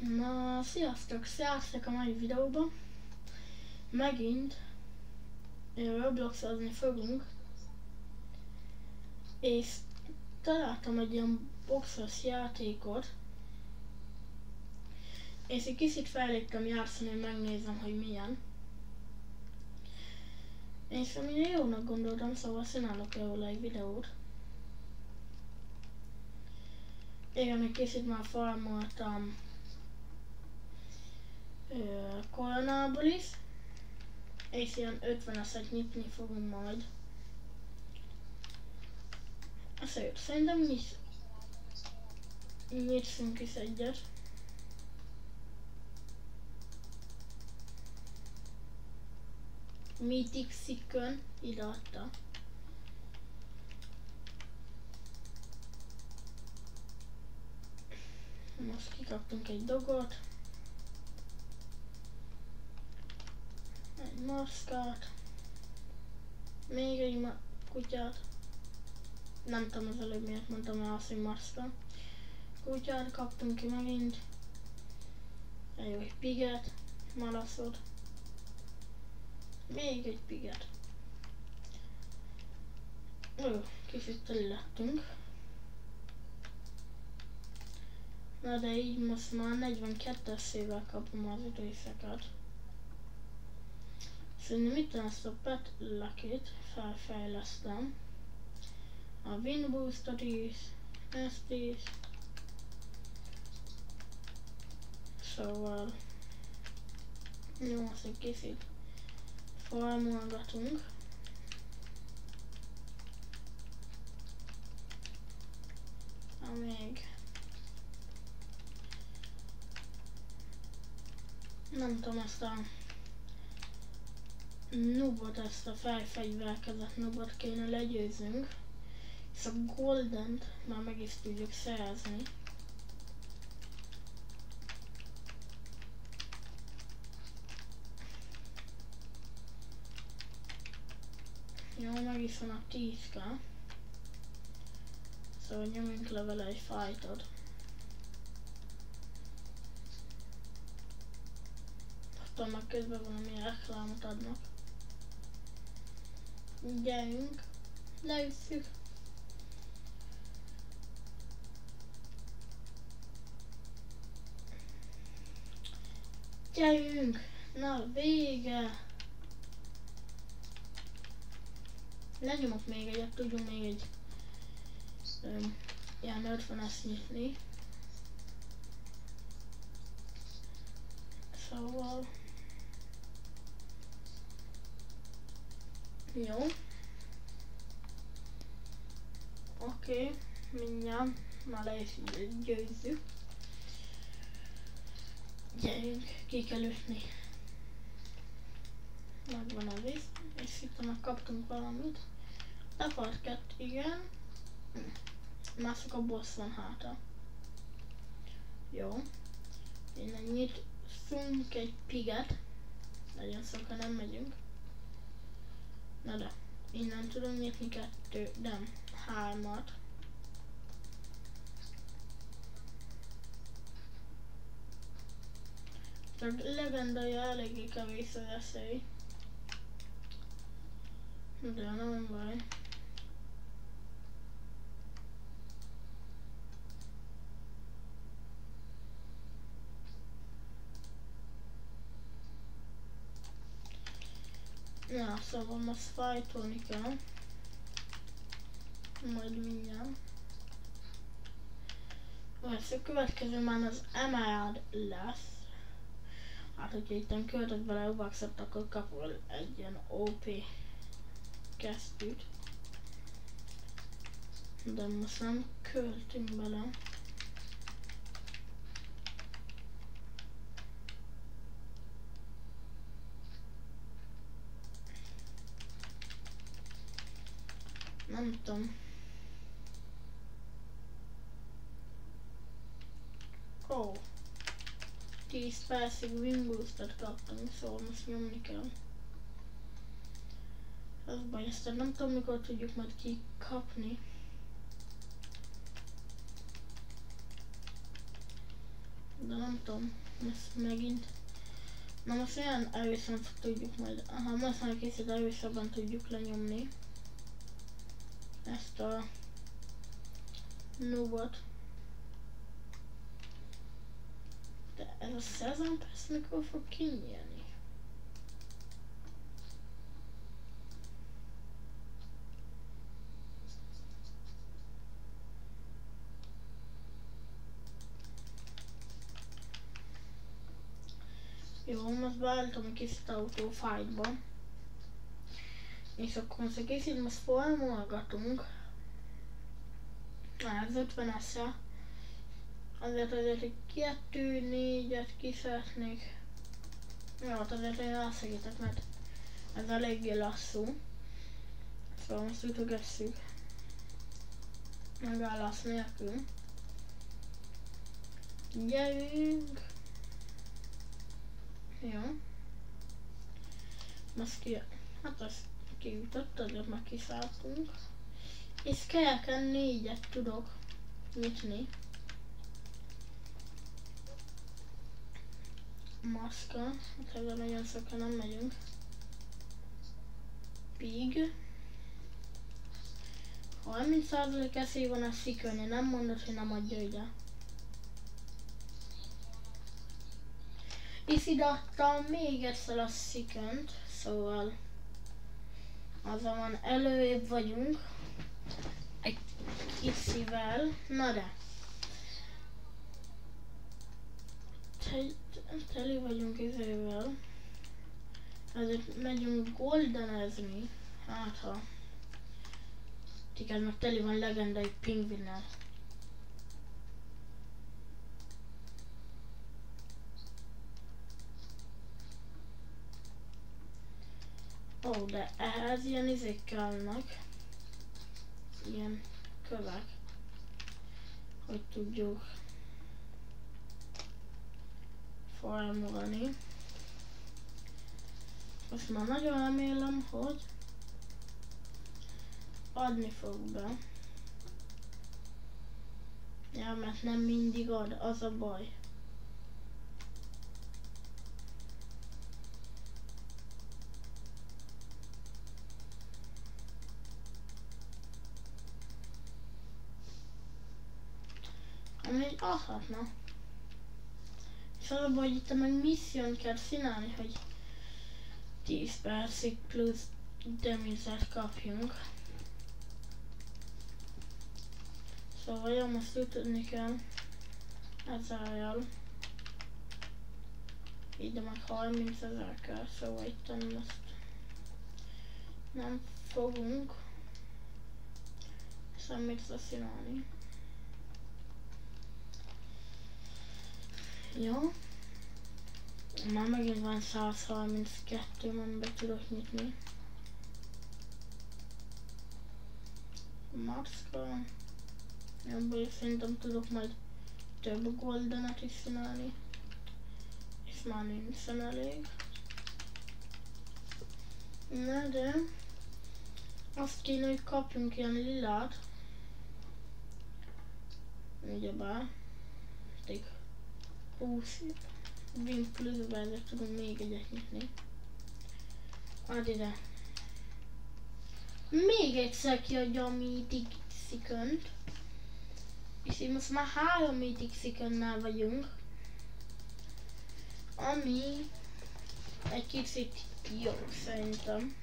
Na, sziasztok! Sziasztok a mai videóban! Megint Robloxozni fogunk, és találtam egy ilyen boxos játékot, és egy kicsit feléptem játszani, hogy megnézem, hogy milyen. És amire jónak gondoltam, szóval csinálok róla egy videót. Igen, egy kicsit már farmoltam koronából is, és ilyen 50-eset nyitni fogunk majd. Szerintem nyitsunk is egyet. Mythic Chicken ideadta. Most kikaptunk egy dogot, egy marszkát, még egy kutyát. Nem tudom az előbb miért mondtam el azt, hogy marszka. Kutyát kaptunk ki megint. Egy piget, malaszot. Még egy piget. Kicsit teli lettünk. Na de így most már 42-esével kapom az időszeket. Szerintem itt ezt a Pet Lucky-t felfejlesztem. A Wind Boostot is, ezt is. Szóval jó, azt egy kicsit farmolgatunk. Amíg nem tudom, ezt a nubot, ezt a felfegyverkezett nubot kéne legyőzünk, és a goldent már meg is tudjuk szerezni. Jó, meg is van a 10k. Szóval nyomjunk le vele egy fightot. Aztán meg közben valami reklámot adnak. Gyerünk, leüsszük. Gyerünk! Na, vége! Lenyomok még egyet, tudjunk még egy ilyen 50-es nyitni. Szóval jó. Oké, mindjárt már le is győzzük. Gyerünk, ki kell ütni. Megvan a víz, és itt már kaptunk valamit. Lepart 2, igen. Már csak a boss van hátra. Jó. Innen nyitszunk egy piget. Legyen szó, ha nem megyünk. Na de, innen tudom nyitni 2, nem, 3-at. Csak legendaja eléggé kevés az esély. De nem baj. Na, szóval most fightolni kell. Majd mindjárt. A következő már az Emerald lesz. Hát, hogyha itt költök bele Robuxot, akkor kapol egy ilyen OP kesztyűt. De most nem költünk bele. Nem tudom. 10 percig Wind Boostot kaptunk, szóval most nyomni kell. Az baj, aztán nem tudom, mikor tudjuk majd kikapni. De nem tudom, ezt megint. Na most olyan erősen tudjuk majd, ha most már kicsit erősebben tudjuk lenyomni ezt a nubot. De ez a Season Pass mikor fog kinyílni? Jó, most beállítom a kis autó fightba. És akkor most egy kicsit most formolgatunk. Az 50-esre. Azért egy 2-4-et ki szeretnék. Jó, azért én elszegítek, mert ez eléggé lassú. Szóval most ütögesszük. Megállás nélkül. Gyerünk! Jó. Most ki... Hát azt kiütött, azért már kiszálltunk. És kelleken 4-et tudok nyitni. Maszka. Hát ezzel nagyon sokan nem megyünk. Pig. 30% esély van a szikölni, nem mondod, hogy nem adja ide. És ide adtam még egyszer a szikönt, szóval azzal van előrébb vagyunk. Egy kicsivel. Na de. Teli vagyunk izével. Ezért megyünk goldenezni. Hát ha. Tikán meg teli van legendai pingvinnel. Ó, de ehhez ilyen izék kellnek. Ilyen kövek. Hogy tudjuk farmolni. Most már nagyon remélem, hogy adni fog be. Ja, mert nem mindig ad, az a baj. Amíg adhatna. És az a baj, hogy itt meg misszión kell csinálni, hogy 10 percig plusz damage-et kapjunk. Szóval jó, most ütődni kell ezzel. Ide meg 30 000 kell, szóval itt most nem fogunk semmit csinálni. Jó. Már megint van 132, amiben tudok nyitni. Maxka. Ebből szerintem tudok majd több goldenet is csinálni. És már nincsen elég. Na de azt kéne, hogy kapjunk ilyen lilát. Ugyebár. Még 20 win pluszba ezzel tudunk még egyet nyitni. Add ide. Még egyszer kiadja a Mythic Second. És így most már 3 Mythic Secondnál vagyunk. Ami egy kicsit jó szerintem.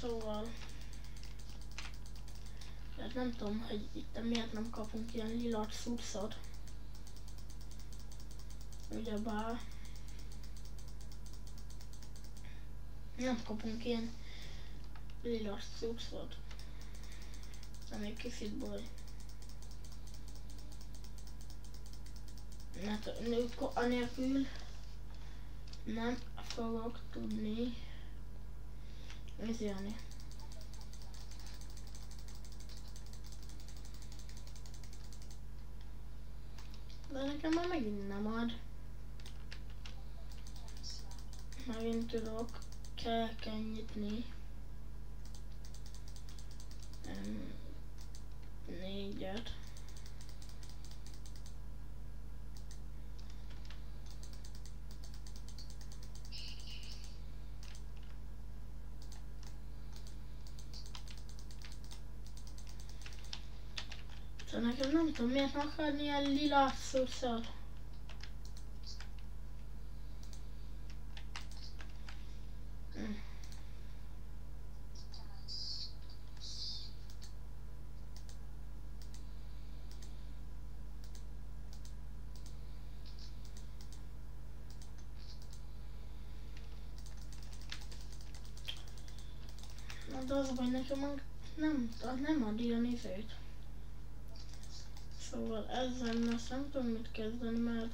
Szóval tehát nem tudom, hogy itt miért nem kapunk ilyen lila cuccot. Ugyebár nem kapunk ilyen lila cuccot. Ami egy kicsit baj. Mert anélkül nem fogok tudni izélni. De nekem már megint nem ad. Megint tudok kell nyitni. 4-et. Szóval nekem nem tudom, miért akarni ilyen lila szószal. De az a baj, nekem nem ad ilyen izét. Szóval ezzel azt nem tudom mit kezdeni, mert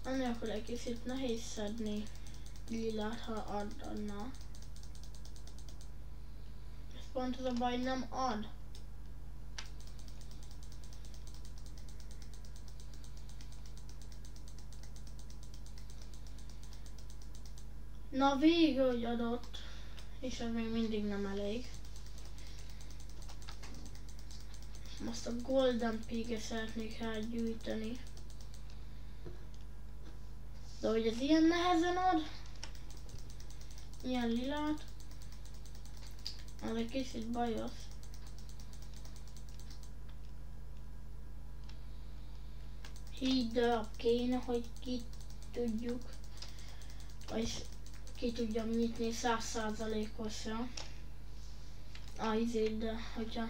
annélkül egy kicsit nehéz szedni lilát, ha adna. Ez pont az a baj, nem ad. Na végül, hogy adott. És ez még mindig nem elég. Most a Golden Pig-et szeretnék gyűjteni. De hogy ez ilyen nehezen ad, ilyen lilát, az egy kicsit bajos. Hidd el kéne, hogy ki tudjuk, és ki tudjam nyitni 100%-osra a izét, de hogyha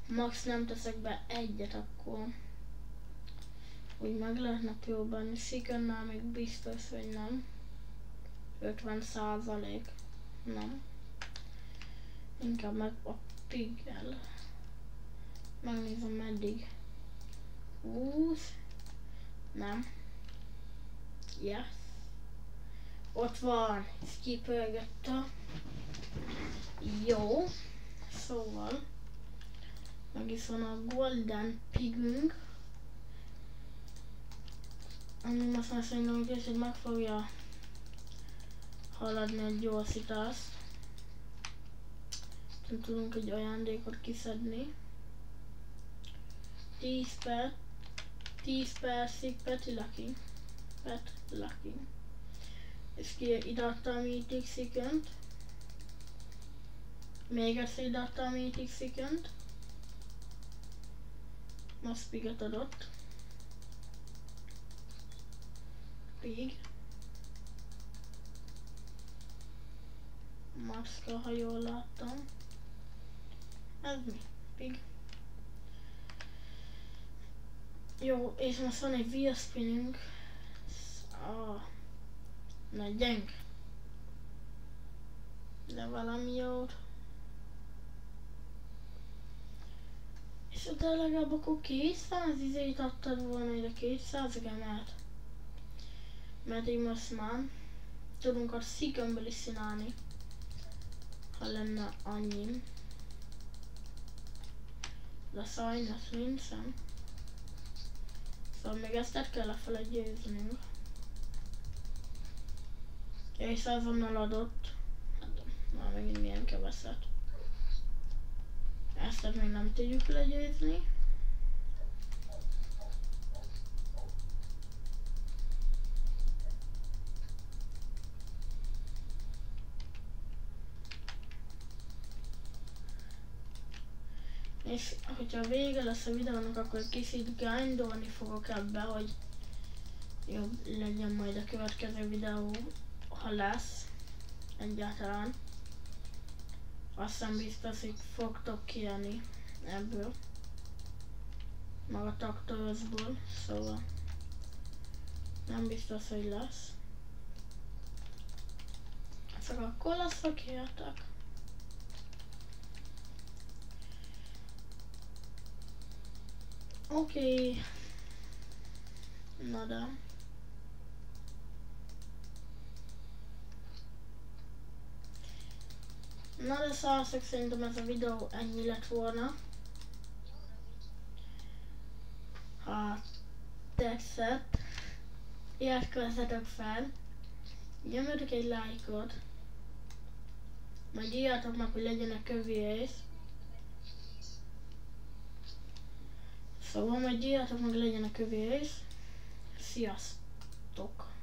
max nem teszek be egyet, akkor úgy meg lehetne próbálni. Seekernál még biztos, hogy nem. 50% nem. Inkább meg a Piggel. Megnézem meddig. 20. Nem. Yes. Ott van. Skipölgette. Jó. Szóval. Meg is van a Golden Pigünk. Ami most már szerintem kicsit meg fogja haladni a gyorsítást. Nem tudunk egy ajándékot kiszedni. 10 percig Pet Lucky. És ide adta a Mythic Seekert. Még egyszer ide adta a Mythic Seekert. Most Piget adott. Pig. Macska, ha jól láttam. Ez mi? Pig. Jó, és most van egy wheel spinnünk. Na gyeng. De valami jót. És oda legalább akkor 200 izét adtad volna ide, 200 gemát. Mert így most már tudunk a Seekernből is csinálni, ha lenne annyi. De sajnos nincsen. Szóval még ezt el kell lefele győznünk. És azonnal adott. Hát, már megint milyen keveset. Ezt még nem tudjuk legyőzni. És hogyha vége lesz a videónak, akkor kicsit grindolni fogok ebbe, hogy jobb legyen majd a következő videó, ha lesz egyáltalán. Aztán biztos, hogy fogtok kijönni ebből, meg a Taktorosból, szóval nem biztos, hogy lesz. Csak akkor lesz, ha kijöttek. Oké. Na de. Na de szarszok, szerintem ez a videó ennyi lett volna. Ha tetszett, iratkozzatok fel, nyomjatok egy lájkot, majd írjátok meg, hogy legyenek kövész. Szóval majd írjátok meg, legyenek kövész. Sziasztok!